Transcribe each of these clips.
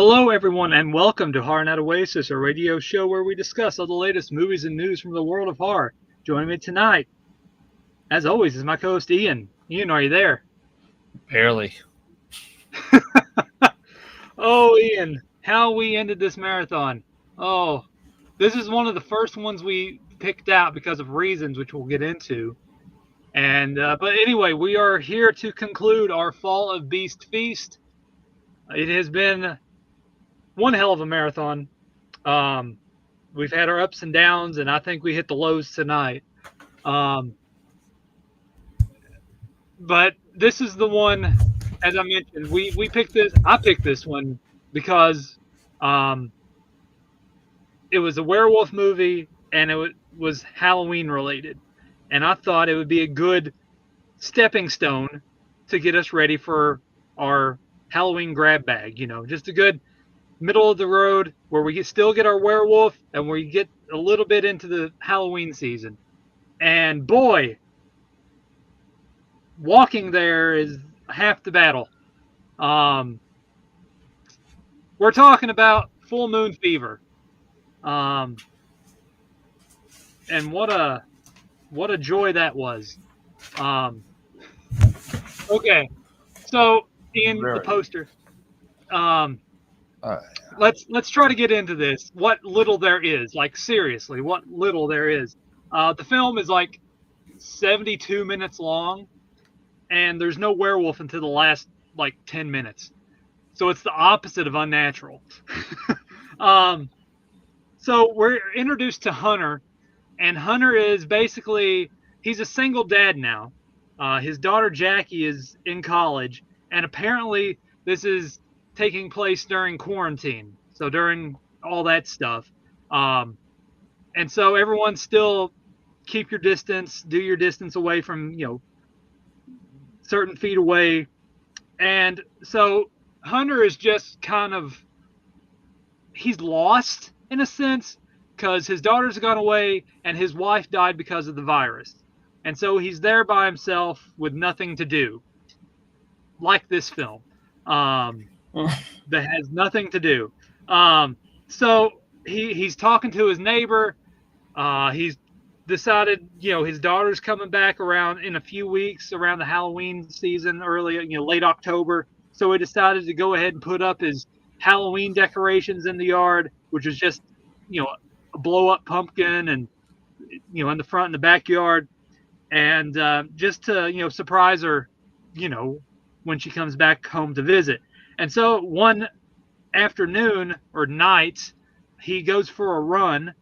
Hello, everyone, and welcome to horrornightoasis, a radio show where we discuss all the latest movies and news from the world of horror. Joining me tonight, as always, is my co-host Ian. Ian, are you there? Barely. Oh, Ian, how we ended this marathon. Oh, this is one of the first ones we picked out because of reasons which we'll get into. But anyway, we are here to conclude our Fall of Beast Feast. It has been one hell of a marathon. We've had our ups and downs, and I think we hit the lows tonight. But this is the one, as I mentioned, we picked this. I picked this one because it was a werewolf movie and it was Halloween related, and I thought it would be a good stepping stone to get us ready for our Halloween grab bag. Just a good middle of the road where we still get our werewolf and where you get a little bit into the Halloween season. And boy, walking there is half the battle. We're talking about Full Moon Fever. And what a joy that was. Okay, so in the poster, let's try to get into this. What little there is, like seriously, what little there is. The film is like 72 minutes long, and there's no werewolf until the last like 10 minutes. So it's the opposite of unnatural. So we're introduced to Hunter, and Hunter is basically, he's a single dad now. His daughter Jackie is in college, and apparently this is taking place during quarantine. So during all that stuff. And so everyone still keep your distance, do your distance away from, certain feet away. And so Hunter is just kind of, he's lost in a sense because his daughter's gone away and his wife died because of the virus. And so he's there by himself with nothing to do, like this film, that has nothing to do. So he's talking to his neighbor. He's decided, his daughter's coming back around in a few weeks around the Halloween season, late October. So he decided to go ahead and put up his Halloween decorations in the yard, which was just, a blow up pumpkin and, in the front and the backyard. And just to, surprise her, when she comes back home to visit. And so one afternoon or night, he goes for a run.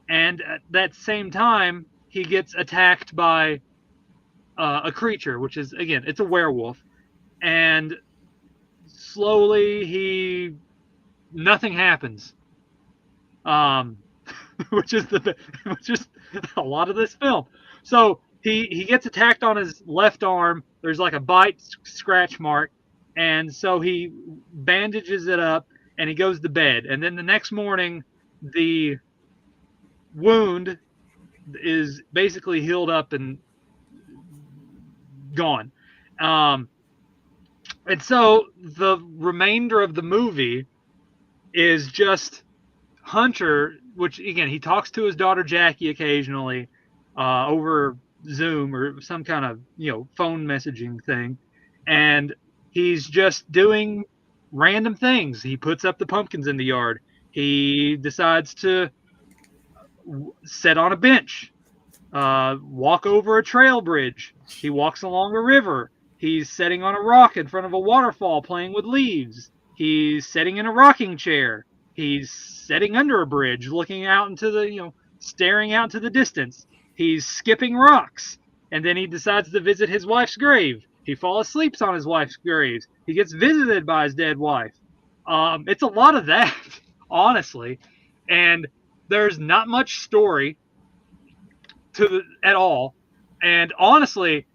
And at that same time, he gets attacked by a creature, which is, again, it's a werewolf. And slowly nothing happens. Which is a lot of this film. So he gets attacked on his left arm. There's like a bite scratch mark. And so he bandages it up and he goes to bed. And then the next morning, the wound is basically healed up and gone. And so the remainder of the movie is just Hunter, which again, he talks to his daughter Jackie occasionally over Zoom or some kind of phone messaging thing, and he's just doing random things. He puts up the pumpkins in the yard. He decides to sit on a bench, walk over a trail bridge. He walks along a river. He's sitting on a rock in front of a waterfall playing with leaves. He's sitting in a rocking chair. He's sitting under a bridge looking out into the, staring out into the distance. He's skipping rocks. And then he decides to visit his wife's grave. He falls asleep on his wife's grave. He gets visited by his dead wife. It's a lot of that, honestly. And there's not much story at all. And honestly,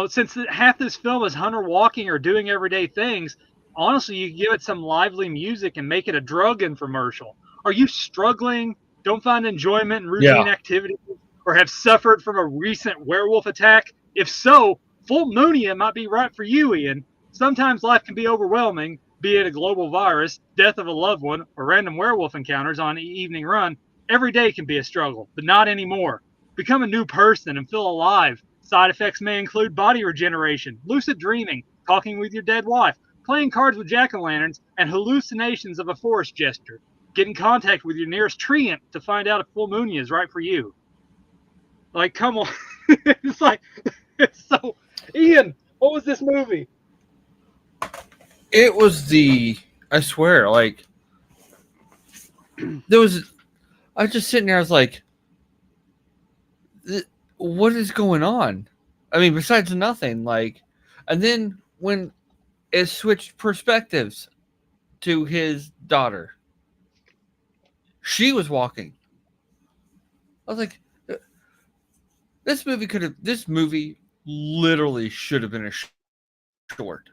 since half this film is Hunter walking or doing everyday things, honestly, you give it some lively music and make it a drug infomercial. Are you struggling, don't find enjoyment in routine activities, or have suffered from a recent werewolf attack? If so, Full Moonia might be right for you, Ian. Sometimes life can be overwhelming, Be it a global virus, death of a loved one, or random werewolf encounters on Evening Run, every day can be a struggle, but not anymore. Become a new person and feel alive. Side effects may include body regeneration, lucid dreaming, talking with your dead wife, playing cards with jack-o'-lanterns, and hallucinations of a forest gesture. Get in contact with your nearest treant to find out if full moon is right for you. Like, come on. It's like, it's so... Ian, what was this movie? It was I swear, like, there was, I was just sitting there, I was like, what is going on? I mean, besides nothing, like, and then when it switched perspectives to his daughter, she was walking. I was like, this movie literally should have been a short,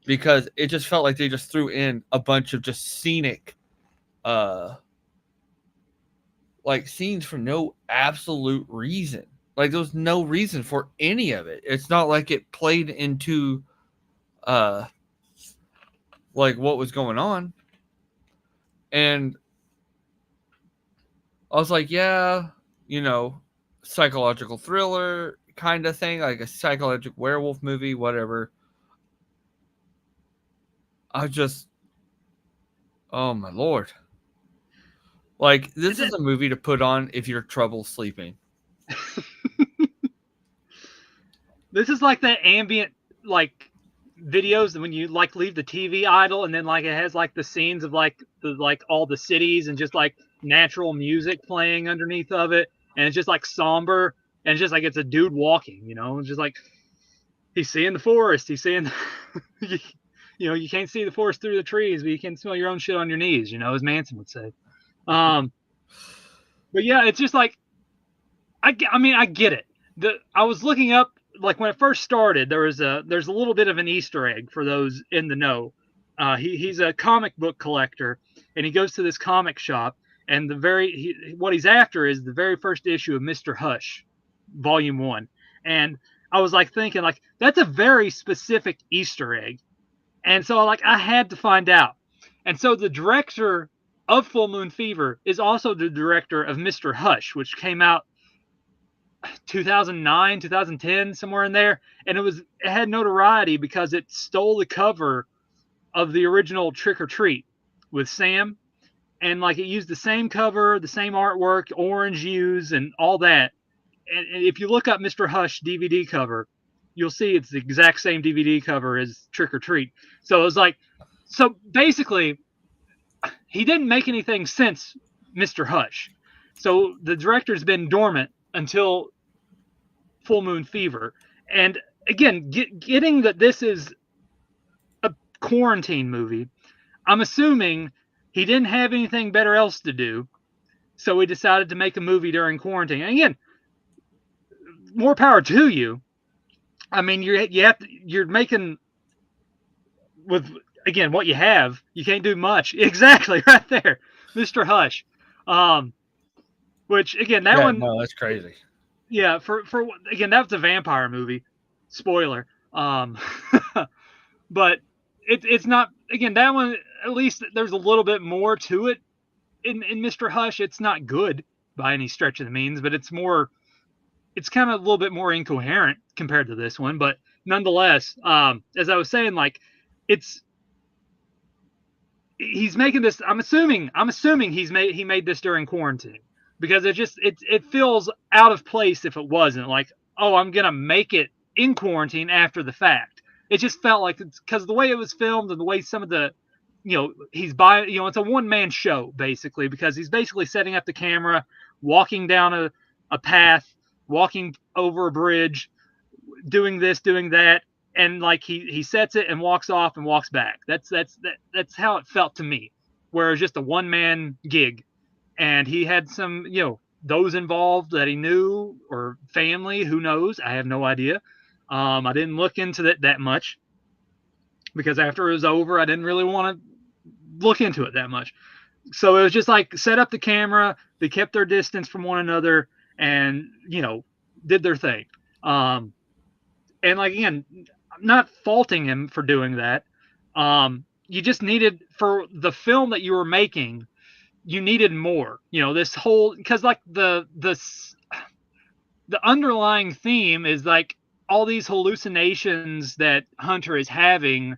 because it just felt like they just threw in a bunch of just scenic, like scenes for no absolute reason. Like there was no reason for any of it. It's not like it played into, like what was going on. And I was like, yeah, psychological thriller kind of thing, like a psychological werewolf movie, whatever. I just, oh my lord. Like, this is a movie to put on if you're trouble sleeping. This is like that ambient, like, videos when you, like, leave the TV idle and then, like, it has, like, the scenes of, like, all the cities and just, like, natural music playing underneath of it. And it's just, like, somber. And it's just, like, it's a dude walking, It's just, like, he's seeing the forest. He's seeing... you can't see the forest through the trees, but you can smell your own shit on your knees, as Manson would say. But yeah, it's just like, I mean, I get it. I was looking up, like, when it first started, there's a little bit of an Easter egg for those in the know. He's a comic book collector, and he goes to this comic shop, and what he's after is the very first issue of Mr. Hush, Volume 1. And I was, like, thinking, like, that's a very specific Easter egg. And so, like, I had to find out. And so the director of Full Moon Fever is also the director of Mr. Hush, which came out 2009, 2010, somewhere in there. And it had notoriety because it stole the cover of the original Trick or Treat with Sam. And, like, it used the same cover, the same artwork, orange hues, and all that. And if you look up Mr. Hush DVD cover, you'll see it's the exact same DVD cover as Trick or Treat. So it was like, so basically, he didn't make anything since Mr. Hush. So the director's been dormant until Full Moon Fever. And again, getting that this is a quarantine movie, I'm assuming he didn't have anything better else to do. So he decided to make a movie during quarantine. And again, more power to you. I mean, you're making with, again, what you have. You can't do much. Exactly, right there, Mr. Hush. Which, again, that one. No, that's crazy. Yeah, for again, that was a vampire movie. Spoiler. But it's not. Again, that one, at least there's a little bit more to it. In Mr. Hush, it's not good by any stretch of the means, but it's kind of a little bit more incoherent compared to this one. But nonetheless, as I was saying, like, he's making this. I'm assuming he made this during quarantine, because it feels out of place if it wasn't. Like, oh, I'm gonna make it in quarantine after the fact. It just felt like, it's because the way it was filmed and the way some of the, it's a one-man show basically, because he's basically setting up the camera, walking down a path, walking over a bridge, doing this, doing that, and, like, he sets it and walks off and walks back. That's how it felt to me, where it was just a one-man gig, and he had some, those involved that he knew, or family, who knows? I have no idea. I didn't look into it that much, because after it was over, I didn't really want to look into it that much. So it was just like, set up the camera, they kept their distance from one another, and, did their thing. And, like, again, I'm not faulting him for doing that. you just needed for the film that you were making, you needed more. This whole because like the underlying theme is like all these hallucinations that Hunter is having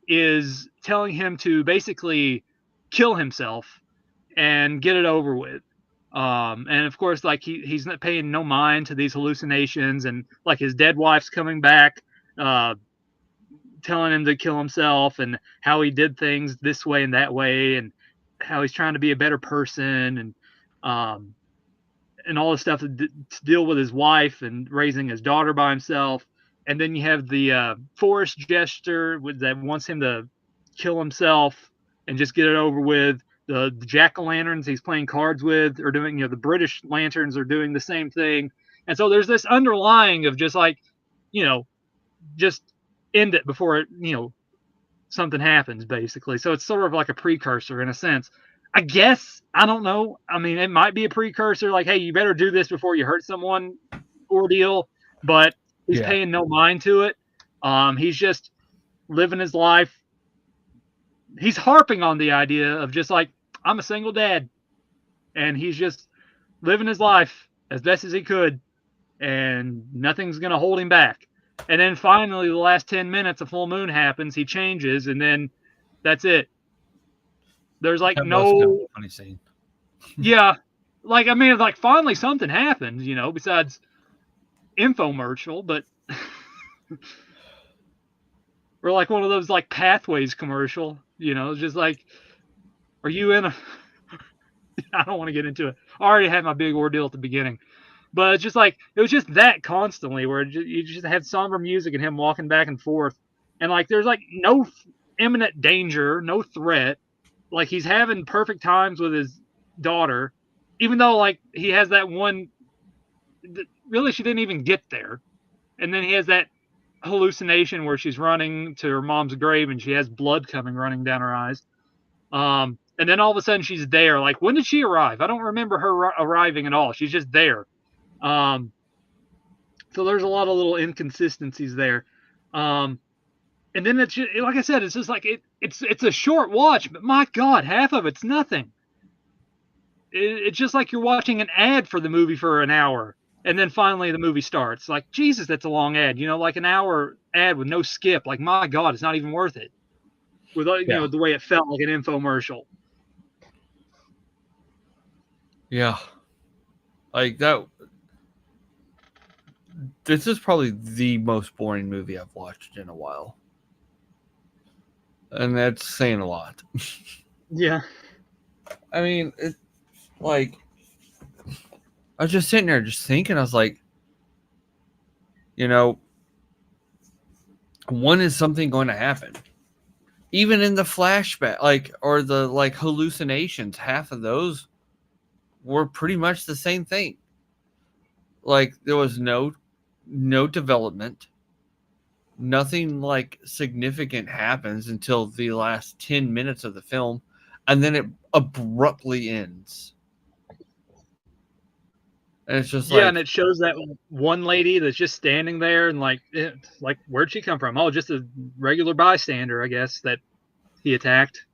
is telling him to basically kill himself and get it over with. And of course, like he's not paying no mind to these hallucinations, and like his dead wife's coming back, telling him to kill himself, and how he did things this way and that way, and how he's trying to be a better person, um, and all the stuff to deal with his wife and raising his daughter by himself. And then you have the forest jester that wants him to kill himself and just get it over with. The jack-o'-lanterns he's playing cards with are doing, the British lanterns are doing the same thing. And so there's this underlying of just like, just end it before it, something happens, basically. So it's sort of like a precursor in a sense. I guess, I don't know. I mean, it might be a precursor, like, hey, you better do this before you hurt someone ordeal, but he's paying no mind to it. He's just living his life. He's harping on the idea of just like, I'm a single dad, and he's just living his life as best as he could, and nothing's going to hold him back. And then finally, the last 10 minutes, a full moon happens, he changes, and then that's it. There's like that no was kind of a funny scene. Yeah. Like, I mean, like finally something happened, besides infomercial, but or like one of those like Pathways commercial, just like, are you in a I don't want to get into it. I already had my big ordeal at the beginning. But it's just like, it was just that constantly where you just had somber music and him walking back and forth. And like, there's like no imminent danger, no threat. Like, he's having perfect times with his daughter, even though like he has that one, really she didn't even get there. And then he has that hallucination where she's running to her mom's grave and she has blood running down her eyes. And then all of a sudden she's there. Like, when did she arrive? I don't remember her arriving at all. She's just there. So there's a lot of little inconsistencies there. And then it's just, like I said, it's just like it's a short watch, but my God, half of it's nothing. It's just like you're watching an ad for the movie for an hour, and then finally the movie starts. Like, Jesus, that's a long ad. Like an hour ad with no skip. Like, my God, it's not even worth it. With the way it felt like an infomercial. Yeah, like that. This is probably the most boring movie I've watched in a while. And that's saying a lot. Yeah. I mean, it's like, I was just sitting there just thinking, I was like, when is something going to happen? Even in the flashback, like, or the like hallucinations, half of those were pretty much the same thing. Like, there was no development. Nothing like significant happens until the last 10 minutes of the film, and then it abruptly ends. And it's just and it shows that one lady that's just standing there and like where'd she come from? Oh, just a regular bystander, I guess, that he attacked.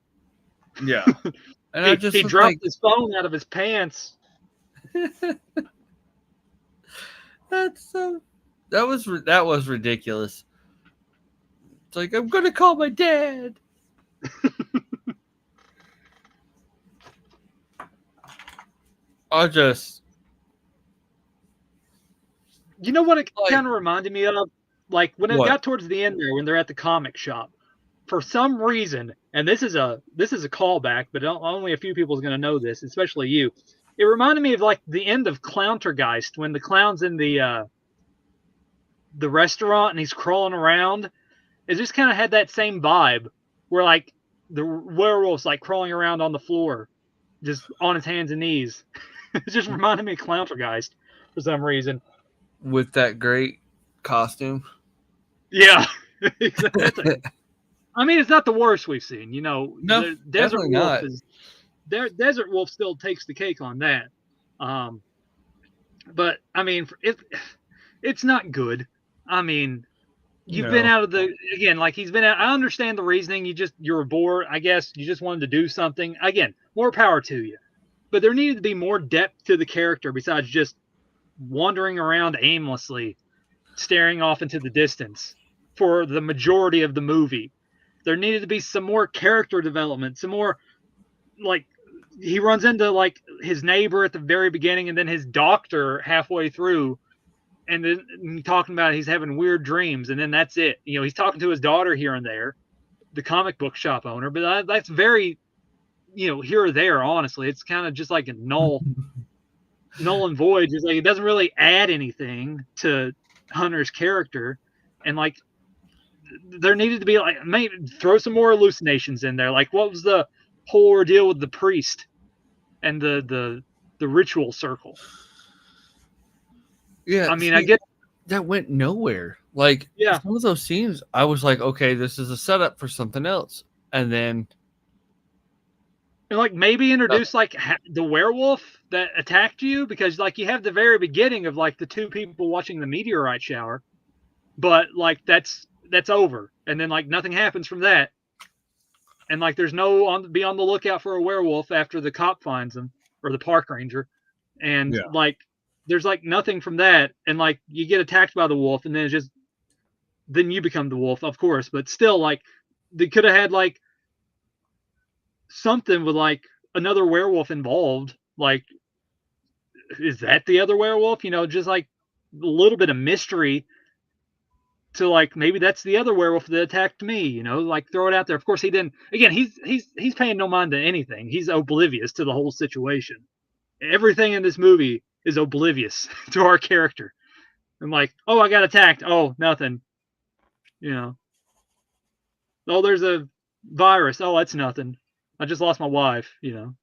Yeah. And he dropped his phone out of his pants. That was ridiculous. It's like, I'm gonna call my dad. You know what it kind of reminded me of? Like, when it got towards the end there, when they're at the comic shop, for some reason, and this is a callback, but only a few people are going to know this, especially you. It reminded me of like the end of Clowntergeist, when the clown's in the restaurant and he's crawling around. It just kind of had that same vibe, where like the werewolf's like crawling around on the floor, just on his hands and knees. It just reminded me of Clowntergeist for some reason. With that great costume. Yeah. I mean, it's not the worst we've seen. No, Desert Wolf Desert Wolf still takes the cake on that. But I mean, it's not good. I mean, you've been out of the, again, like he's been out. I understand the reasoning. You were bored. I guess you just wanted to do something. Again, more power to you. But there needed to be more depth to the character besides just wandering around aimlessly, staring off into the distance for the majority of the movie. There needed to be some more character development, some more, like, he runs into like his neighbor at the very beginning and then his doctor halfway through, and then talking about he's having weird dreams, and then that's it. He's talking to his daughter here and there, the comic book shop owner, but that's very, here or there. Honestly, it's kind of just like a null and void. Just like it doesn't really add anything to Hunter's character, and like there needed to be like maybe throw some more hallucinations in there. Like what was the whole ordeal with the priest and the ritual circle? Yeah, I mean, I get that went nowhere. Like, some of those scenes, I was like, okay, this is a setup for something else, and then like maybe introduce like the werewolf that attacked you, because like you have the very beginning of like the two people watching the meteorite shower, but like that's over, and then like nothing happens from that, and like there's no be on the lookout for a werewolf after the cop finds them, or the park ranger, and like there's like nothing from that, and like you get attacked by the wolf, and then you become the wolf, of course, but still like they could have had like something with like another werewolf involved. Like, is that the other werewolf? Just like a little bit of mystery to like maybe that's the other werewolf that attacked me. Like throw it out there. Of course, he didn't. Again, he's paying no mind to anything. He's oblivious to the whole situation. Everything in this movie is oblivious to our character. I'm like, oh, I got attacked. Oh, nothing. Oh, there's a virus. Oh, that's nothing. I just lost my wife. And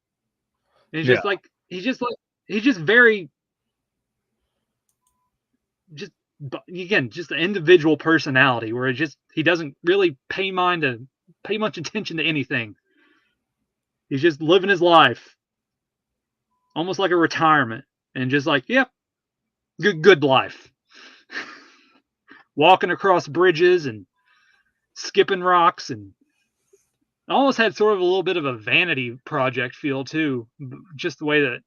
he's just like he's just very just again just the individual personality where he doesn't really pay much attention to anything. He's just living his life, almost like a retirement, and just like, yep, good life. Walking across bridges and skipping rocks, and I almost had sort of a little bit of a vanity project feel too, just the way that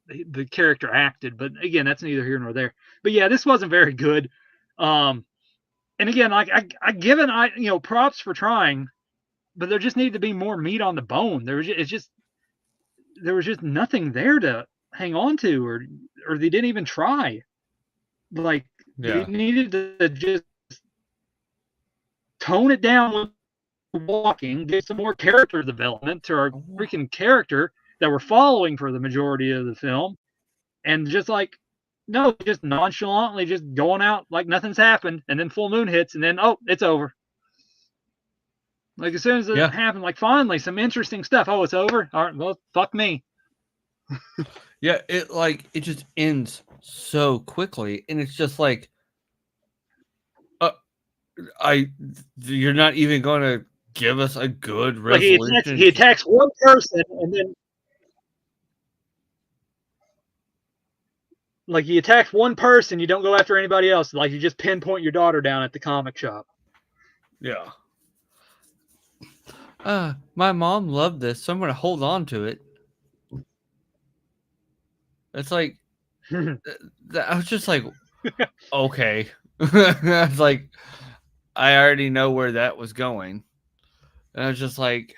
the character acted. But again, that's neither here nor there. But yeah, this wasn't very good. And again, like I given props for trying, but there just needed to be more meat on the bone. There was just nothing there to hang on to, or they didn't even try. Like they needed to just tone it down with walking, get some more character development to our freaking character that we're following for the majority of the film, and just like just nonchalantly just going out like nothing's happened, and then full moon hits, and then it's over. Like as soon as it happened, like finally some interesting stuff. Oh, it's over. All right, well, fuck me. It just ends so quickly, and it's just like, you're not even going to give us a good resolution. Like he attacks one person, and then like he attacks one person, you don't go after anybody else. Like you just pinpoint your daughter down at the comic shop. Yeah. My mom loved this, so I'm going to hold on to it. It's like, I was just like, okay. I was like, I already know where that was going. And I was just like,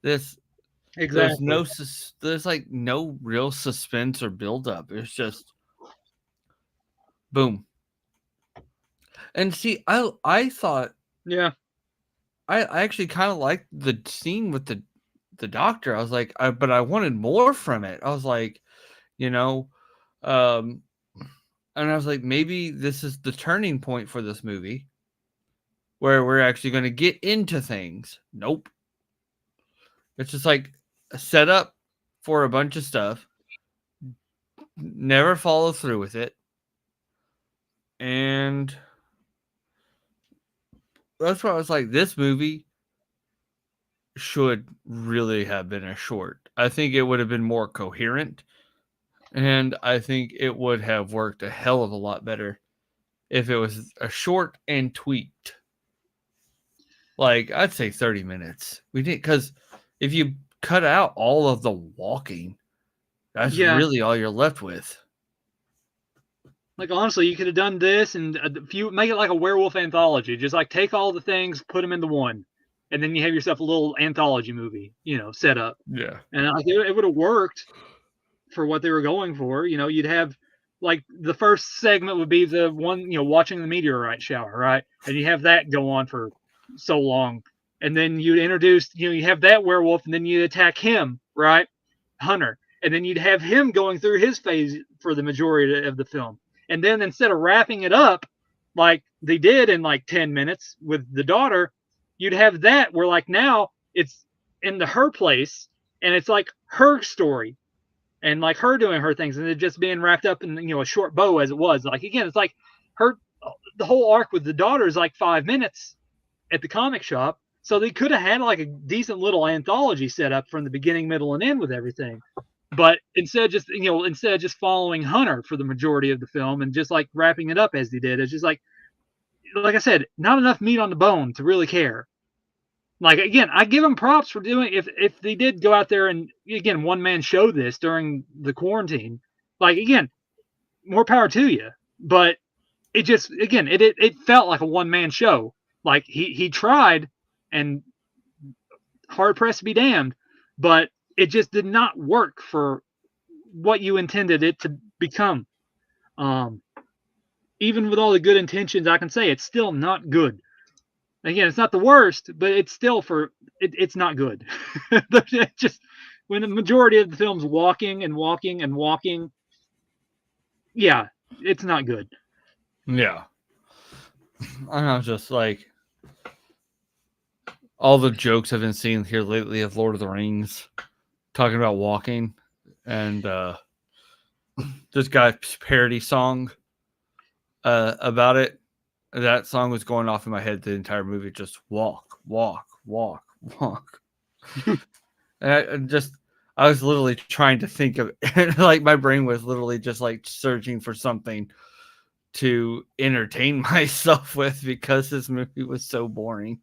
this. Exactly. There's like no real suspense or buildup. It's just boom. And see, I thought, I actually kind of liked the scene with the doctor. I was like, but I wanted more from it. I was like, and I was like, maybe this is the turning point for this movie, where we're actually going to get into things. Nope. It's just like a setup for a bunch of stuff. Never follow through with it. And that's why I was like, this movie should really have been a short. I think it would have been more coherent. And I think it would have worked a hell of a lot better if it was a short and tweaked. Like, I'd say 30 minutes. We did, because if you cut out all of the walking, that's Yeah. really all you're left with. Like, honestly, you could have done this, and if you make it like a werewolf anthology, just like take all the things, put them into one, and then you have yourself a little anthology movie, set up. Yeah. And like it would have worked for what they were going for. You'd have like the first segment would be the one, watching the meteorite shower, right? And you have that go on for so long, and then you'd introduce, you have that werewolf, and then you attack him, right, Hunter, and then you'd have him going through his phase for the majority of the film. And then instead of wrapping it up like they did in like 10 minutes with the daughter, you'd have that where like now it's in her place, and it's like her story and like her doing her things, and it just being wrapped up in a short bow as it was. Like, again, it's like the whole arc with the daughter is like 5 minutes at the comic shop, so they could have had like a decent little anthology set up from the beginning, middle, and end with everything. But instead of just following Hunter for the majority of the film and just like wrapping it up as they did, it's just like I said, not enough meat on the bone to really care. Like, again, I give them props for doing, if they did go out there and, again, one man show this during the quarantine, like, again, more power to you. But it just, again, it felt like a one man show. Like, he tried, and hard pressed to be damned, but it just did not work for what you intended it to become. Even with all the good intentions, I can say it's still not good. Again, it's not the worst, but it's still it's not good. Just when the majority of the film's walking and walking and walking, yeah, it's not good. Yeah. I know, just like all the jokes I've been seeing here lately of Lord of the Rings talking about walking, and this guy's parody song about it. That song was going off in my head the entire movie. Just walk, walk, walk, walk. And I was literally trying to think of like my brain was literally just like searching for something to entertain myself with because this movie was so boring.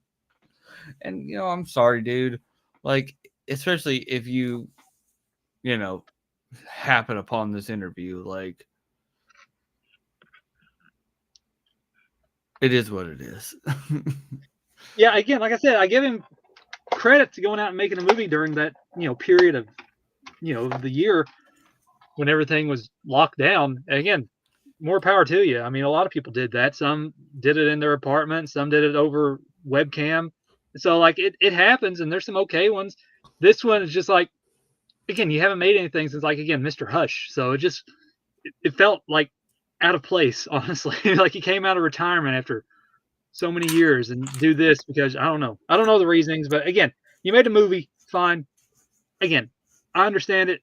And I'm sorry, dude. Like, especially if you happen upon this interview, like, it is what it is. Yeah, again, like I said, I give him credit to going out and making a movie during that period of the year when everything was locked down. And again, more power to you. I mean, a lot of people did that. Some did it in their apartment, some did it over webcam. So like it happens, and there's some okay ones. This one is just like, again, you haven't made anything since, like, again, Mr. Hush. So it felt like out of place, honestly. Like he came out of retirement after so many years and do this because I don't know the reasonings, but again, you made a movie, fine. Again, I understand it,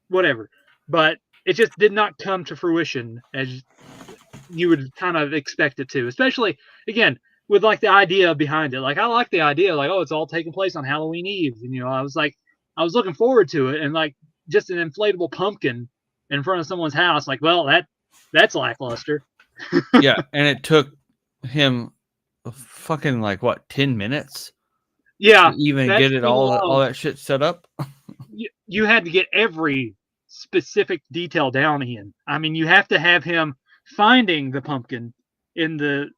whatever, but it just did not come to fruition as you would kind of expect it to, especially, again, with like the idea behind it. Like, I like the idea, like, oh, it's all taking place on Halloween Eve, and I was looking forward to it, and like just an inflatable pumpkin in front of someone's house, like, well, that's lackluster. Yeah, and it took him fucking like what 10 minutes Yeah, to even get it all that shit set up. You had to get every specific detail down, Ian. I mean, you have to have him finding the pumpkin in the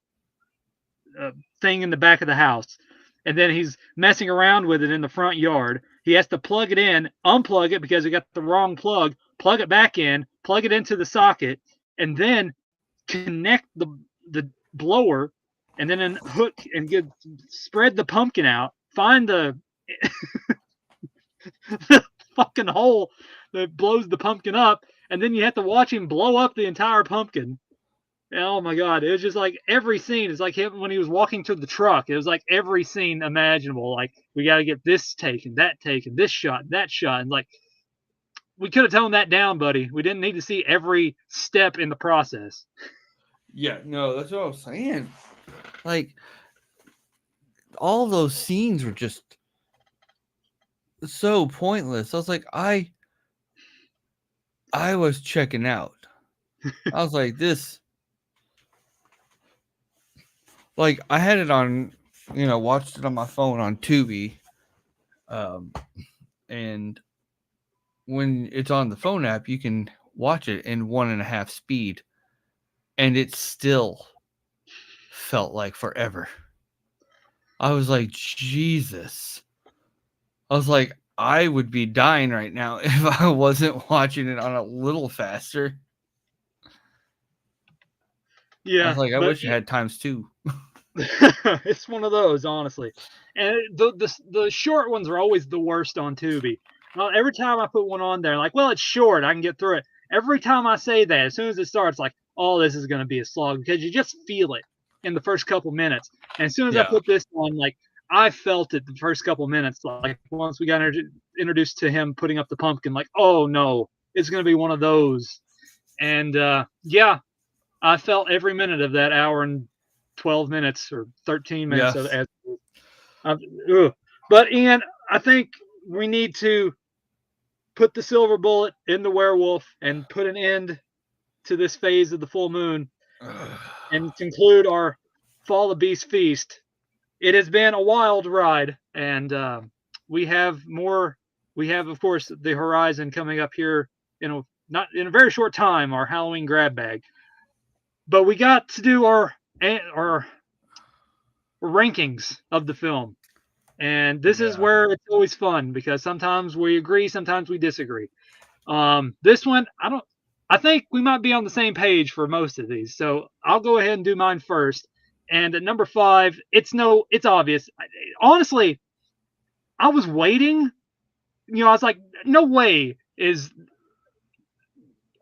thing in the back of the house, and then he's messing around with it in the front yard. He has to plug it in, unplug it because he got the wrong plug it back in, plug it into the socket, and then connect the blower, and then hook and spread the pumpkin out, find the fucking hole that blows the pumpkin up, and then you have to watch him blow up the entire pumpkin. And, oh my god, it was just like every scene is like him when he was walking to the truck. It was like every scene imaginable. Like, we got to get this taken, that taken, this shot, that shot, and like, we could have toned that down, buddy. We didn't need to see every step in the process. Yeah, no, that's what I was saying. Like, all those scenes were just so pointless. I was like, I was checking out. I was like, this like I had it on, watched it on my phone on Tubi, and when it's on the phone app, you can watch it in 1.5 speed, and it still felt like forever. I was like, Jesus. I was like, I would be dying right now if I wasn't watching it on a little faster. I Yeah, was like, I but wish I had times 2. it's one of those, honestly. And the short ones are always the worst on Tubi. Every time I put one on there, like, well, it's short, I can get through it. Every time I say that, as soon as it starts, like, oh, this is going to be a slog because you just feel it in the first couple minutes. And as soon as I Yeah. put this on, like, I felt it the first couple minutes. Like, once we got introduced to him putting up the pumpkin, like, oh no, it's going to be one of those. And yeah, I felt every minute of that hour and 12 minutes or 13 minutes of Yes. as ugh. But Ian, I think we need to put the silver bullet in the werewolf and put an end to this phase of the full moon and conclude our Fall of Beast feast. It has been a wild ride, and we have more. We have, of course, the horizon coming up here in a not in a very short time. Our Halloween grab bag, but we got to do our rankings of the film. And this is Yeah. where it's always fun because sometimes we agree, sometimes we disagree. This one, I think we might be on the same page for most of these. So I'll go ahead and do mine first. And at number 5, it's obvious. Honestly, I was waiting. I was like, no way is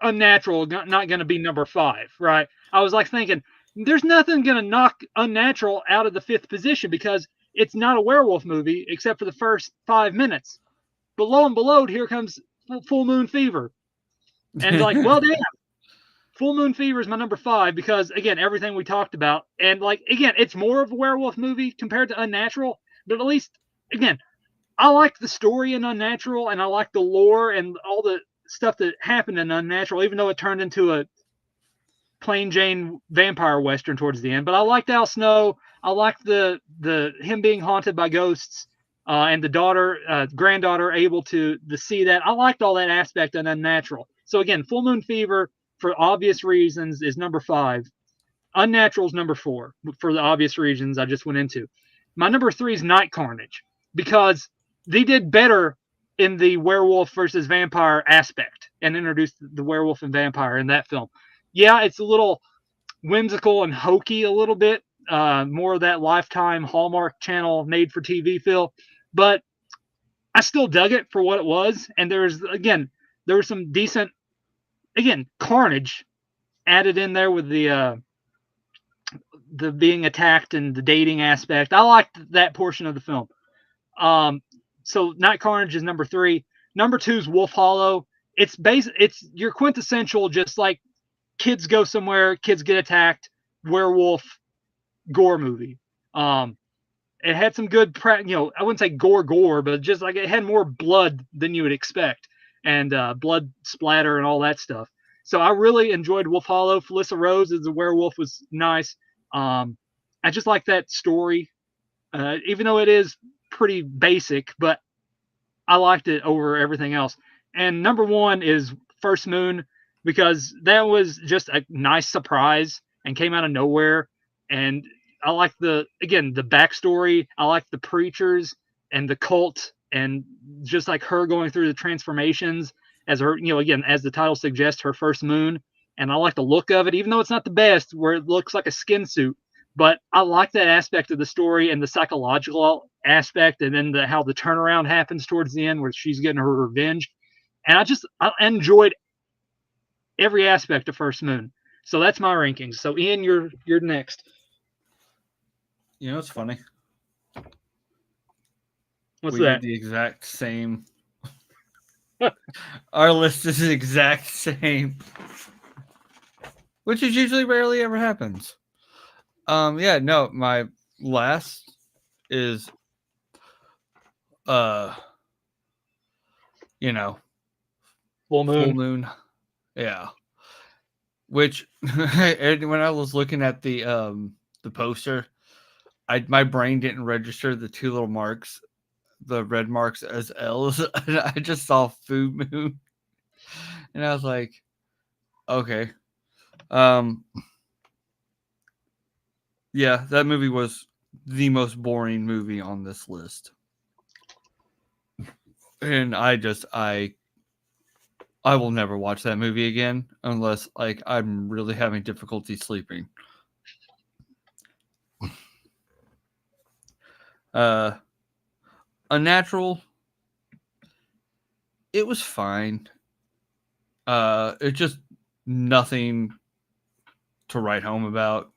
Unnatural not going to be number 5, right? I was like thinking, there's nothing going to knock Unnatural out of the 5th position because it's not a werewolf movie except for the first 5 minutes. But lo and behold, here comes Full Moon Fever. And like, well, damn, Full Moon Fever is my number 5 because, again, everything we talked about. And like, again, it's more of a werewolf movie compared to Unnatural, but at least, again, I like the story in Unnatural and I like the lore and all the stuff that happened in Unnatural, even though it turned into a plain Jane vampire western towards the end. But I liked Al Snow. I liked the him being haunted by ghosts, and the granddaughter able to see that. I liked all that aspect of Unnatural. So again, Full Moon Fever, for obvious reasons, is number 5. Unnatural is number 4 for the obvious reasons I just went into. My number 3 is Night Carnage because they did better in the werewolf versus vampire aspect and introduced the werewolf and vampire in that film. Yeah, it's a little whimsical and hokey a little bit, more of that Lifetime Hallmark Channel made for TV feel, but I still dug it for what it was. And there was some decent, again, carnage added in there with the being attacked and the dating aspect. I liked that portion of the film. So Night Carnage is number 3. Number 2 is Wolf Hollow. It's your quintessential, just like kids go somewhere, kids get attacked, werewolf gore movie. It had some good, I wouldn't say gore, but just like it had more blood than you would expect, and blood splatter and all that stuff. So I really enjoyed Wolf Hollow. Felissa Rose as a werewolf was nice. I just like that story, even though it is pretty basic, but I liked it over everything else. And number 1 is First Moon because that was just a nice surprise and came out of nowhere. And I like the backstory. I like the preachers and the cult and just like her going through the transformations as her, again, as the title suggests, her first moon. And I like the look of it, even though it's not the best, where it looks like a skin suit. But I like that aspect of the story and the psychological aspect, and then how the turnaround happens towards the end, where she's getting her revenge. And I enjoyed every aspect of First Moon. So that's my rankings. So Ian, you're next. It's funny. What's We did that? the exact same. Our list is the exact same, which is usually rarely ever happens. Yeah, no, my last is, Full Full Moon. Moon. Yeah. Which when I was looking at the poster, my brain didn't register the two little marks, the red marks as L's. I just saw Fu Moon, and I was like, okay. Yeah, that movie was the most boring movie on this list. And I will never watch that movie again unless like I'm really having difficulty sleeping. Unnatural, it was fine. It's just nothing to write home about.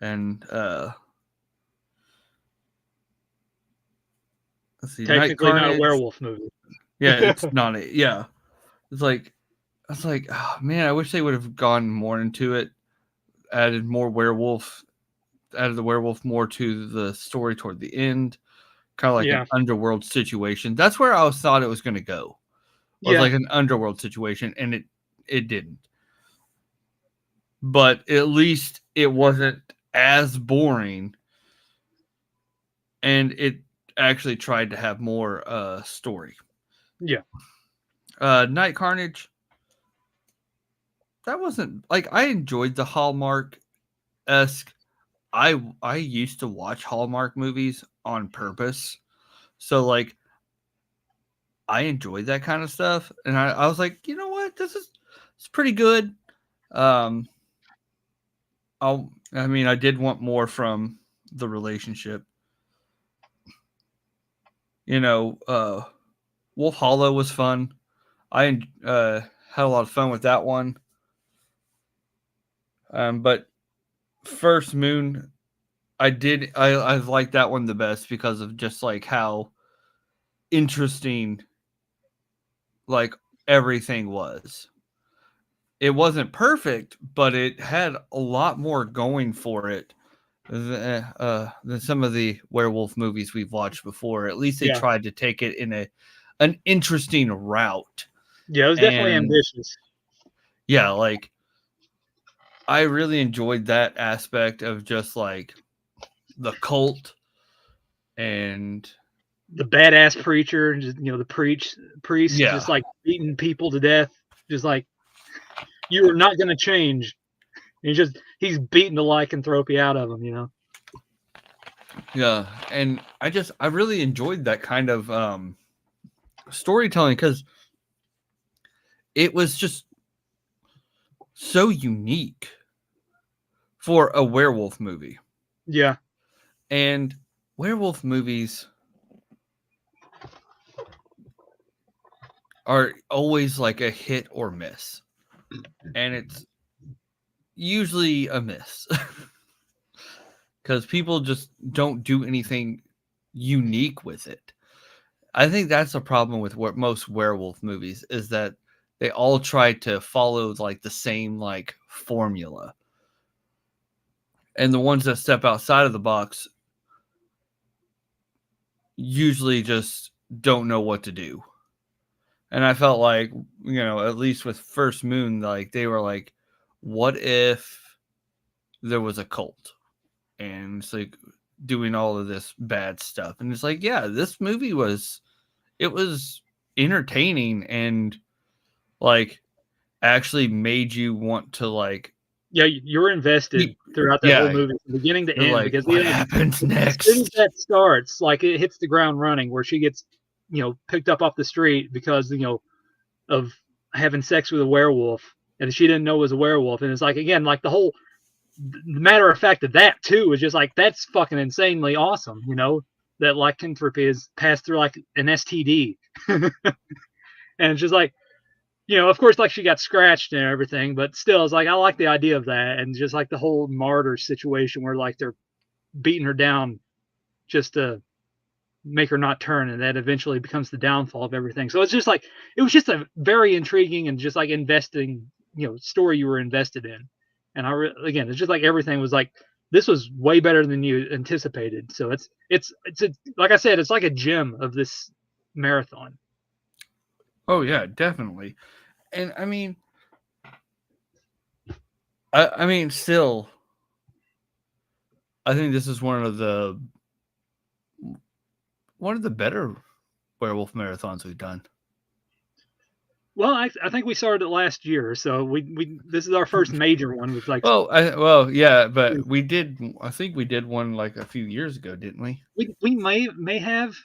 And let's see, Night Technically not a Carnage. werewolf movie. Yeah, it's not a yeah. It's like I was like, oh, man, I wish they would have gone more into it, added more werewolf, added the werewolf more to the story toward the end, kind of like an underworld situation. That's where I thought it was going to go. It was like an underworld situation, and it didn't. But at least it wasn't as boring, and it actually tried to have more story. Yeah. Night Carnage, that wasn't like I enjoyed the Hallmark-esque. I used to watch Hallmark movies on purpose. So like I enjoyed that kind of stuff. And I was like, you know what? It's pretty good. I mean, I did want more from the relationship. You know, Wolf Hollow was fun. I had a lot of fun with that one. But First Moon, I liked that one the best because of just like how interesting like everything was. It wasn't perfect, but it had a lot more going for it than some of the werewolf movies we've watched before. At least they tried to take it in an interesting route. Yeah, it was definitely ambitious. Yeah, like I really enjoyed that aspect of just like the cult and the badass preacher, just the priest just like beating people to death, just like you are not going to change. And he's beating the lycanthropy out of him. Yeah, and I really enjoyed that kind of storytelling because it was just so unique for a werewolf movie. Yeah. And werewolf movies are always like a hit or miss. And it's usually a miss. Because people just don't do anything unique with it. I think that's a problem with most werewolf movies is that they all try to follow like the same like formula. And the ones that step outside of the box usually just don't know what to do. And I felt like, at least with First Moon, like they were like, what if there was a cult? And it's like doing all of this bad stuff. And it's like, yeah, this movie was entertaining and like actually made you want to like. Yeah, you're invested throughout the whole movie, from beginning to end. Like, because what happens next? As soon as that starts, like it hits the ground running, where she gets, picked up off the street because of having sex with a werewolf, and she didn't know it was a werewolf. And it's like, again, like the matter of fact of that too is just like, that's fucking insanely awesome. That lycanthropy is passed through like an STD, and it's just like. Of course, like she got scratched and everything, but still, it's like I like the idea of that, and just like the whole martyr situation where like they're beating her down just to make her not turn, and that eventually becomes the downfall of everything. So it's just like it was just a very intriguing and just like investing, story you were invested in. And again, it's just like everything was like this was way better than you anticipated. So it's like I said, it's like a gem of this marathon. Oh yeah, definitely. And I mean, still, I think this is one of the better werewolf marathons we've done. Well, I think we started it last year, so we this is our first major one with like. Well, yeah, but we did. I think we did one like a few years ago, didn't we? We may have.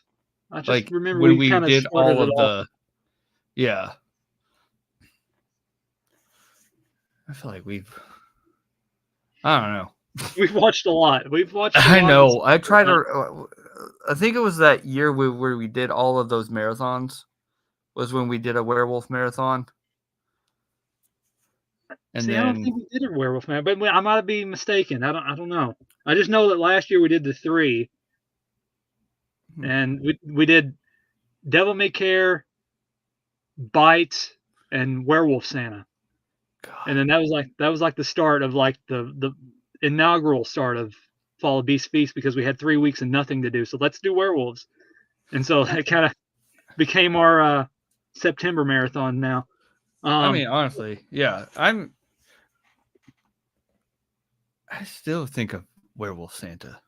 I just Like remember when we we kind of did started all it of off. the. Yeah. I feel like I don't know. We've watched a lot. We've watched. I know. I tried to. I think it was that year where we did all of those marathons. Was when we did a werewolf marathon. And I don't think we did a werewolf man, but I might be mistaken. I don't know. I just know that last year we did the 3, and we did Devil May Care, Bite, and Werewolf Santa. God. And then that was like the start of like the inaugural start of Fall of Beast Feast, because we had 3 weeks and nothing to do. So let's do werewolves, and so it kind of became our September marathon now. I mean, honestly, yeah, I still think of Werewolf Santa.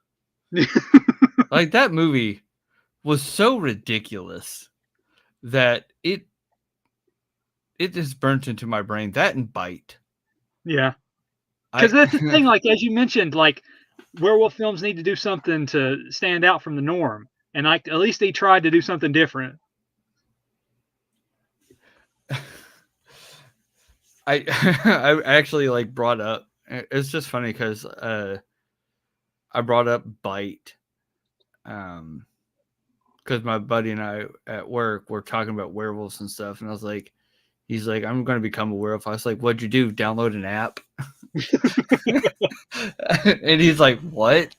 Like, that movie was so ridiculous that it just burnt into my brain. That and Bite. Yeah. Because that's the thing, like, as you mentioned, like, werewolf films need to do something to stand out from the norm. And like, at least they tried to do something different. I actually like brought up, it's just funny because I brought up Bite because my buddy and I at work were talking about werewolves and stuff, and I was like, he's like, I'm going to become a werewolf. I was like, what'd you do? Download an app? And he's like, what?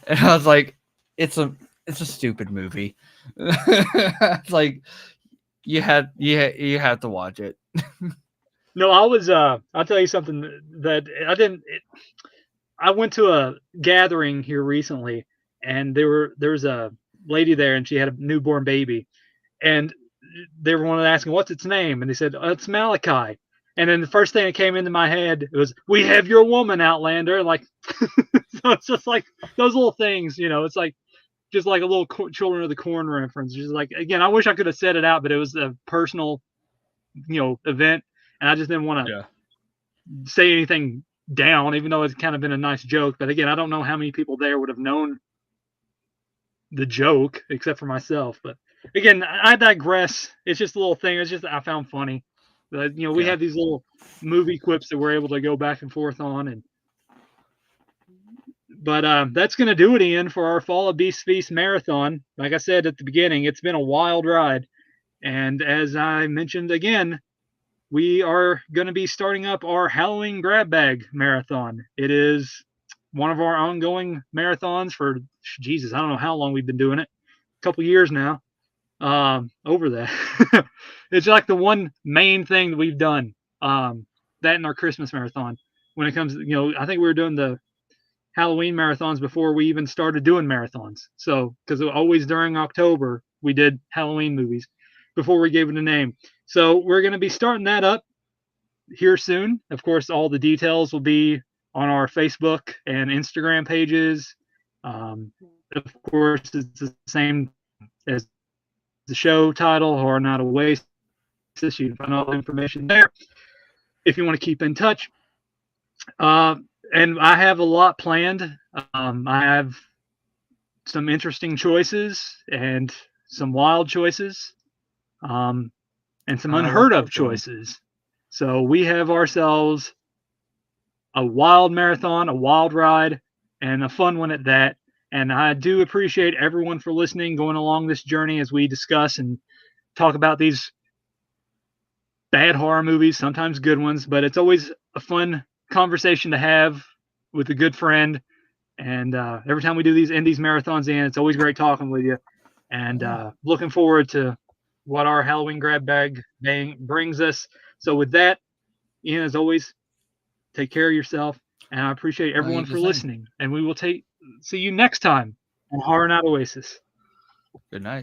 And I was like, it's a stupid movie. Like, you have to watch it. No, I was I'll tell you something that I went to a gathering here recently, and there was a lady there, and she had a newborn baby, and they were one asking, what's its name? And they said, oh, it's Malachi. And then the first thing that came into my head was, we have your woman, Outlander. Like, so it's just like those little things, you know, it's like just like a little Children of the Corn reference. Just like, again, I wish I could have said it out, but it was a personal, you know, event. And I just didn't want to say anything down, even though it's kind of been a nice joke. But again, I don't know how many people there would have known the joke except for myself. But again, I digress. It's just a little thing. It's just I found funny. But, you know, we have these little movie quips that we're able to go back and forth on. But that's going to do it, Ian, for our Fall of Beast Feast marathon. Like I said at the beginning, it's been a wild ride. And as I mentioned again, we are going to be starting up our Halloween grab bag marathon. It is one of our ongoing marathons for, Jesus, I don't know how long we've been doing it. A couple years now. Over that. It's like the one main thing that we've done. That and our Christmas marathon. When it comes, you know, I think we were doing the Halloween marathons before we even started doing marathons. So, because always during October, we did Halloween movies before we gave it a name. So we're going to be starting that up here soon. Of course, all the details will be on our Facebook and Instagram pages. Of course, it's the same as the show title, horrornightoasis. You can find all the information there if you want to keep in touch. And I have a lot planned. I have some interesting choices and some wild choices, and some unheard of choices. So we have ourselves a wild marathon, a wild ride, and a fun one at that. And I do appreciate everyone for listening, going along this journey as we discuss and talk about these bad horror movies, sometimes good ones, but it's always a fun conversation to have with a good friend. And every time we do these indies marathons, Ian, it's always great talking with you. And looking forward to what our Halloween grab bag brings us. So with that, Ian, as always, take care of yourself. And I appreciate everyone for listening. And we will see you next time on Horror Night Oasis. Good night.